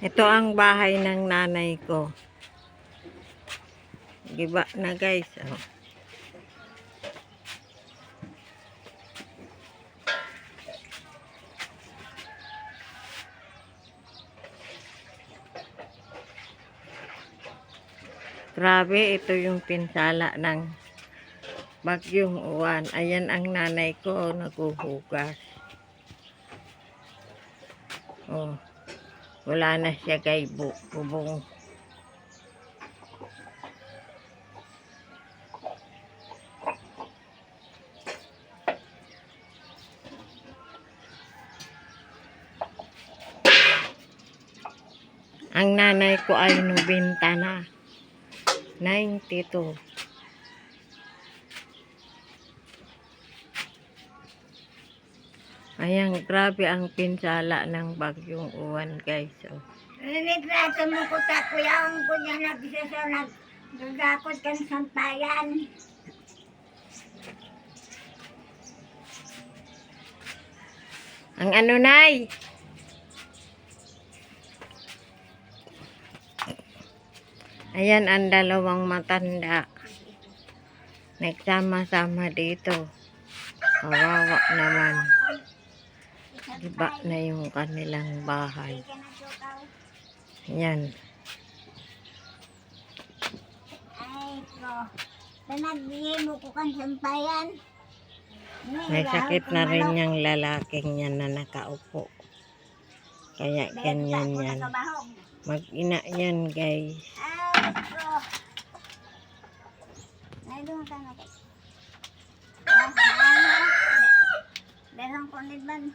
Ito ang bahay ng nanay ko. Giba na guys. Oh. Grabe, ito yung pinsala ng bagyong uwan. Ayan ang nanay ko naghuhugas. Oh. Wala na siya kay bubong. Ang nanay ko ay nubinta na. 92. Ayan, grabe ang pinsala ng bagyong uwan guys. Oh. Ninitrato mo ko ta kuya ang kuya nagsisa nagdadakot kan sampayan. Ang ano nay? Ayan ang dalawang matanda. Nagsama-sama dito. Kawawa naman. Iba na yung kanilang bahay. Ayan. Ay ko. Nagbigay mo ko kan sampayan. May sakit na rin yung lalaking yan na nakaupo. Kaya ganyan yan. Mag-ina yan guys. Ay ko. Naidong ka na. Derang ko nidban.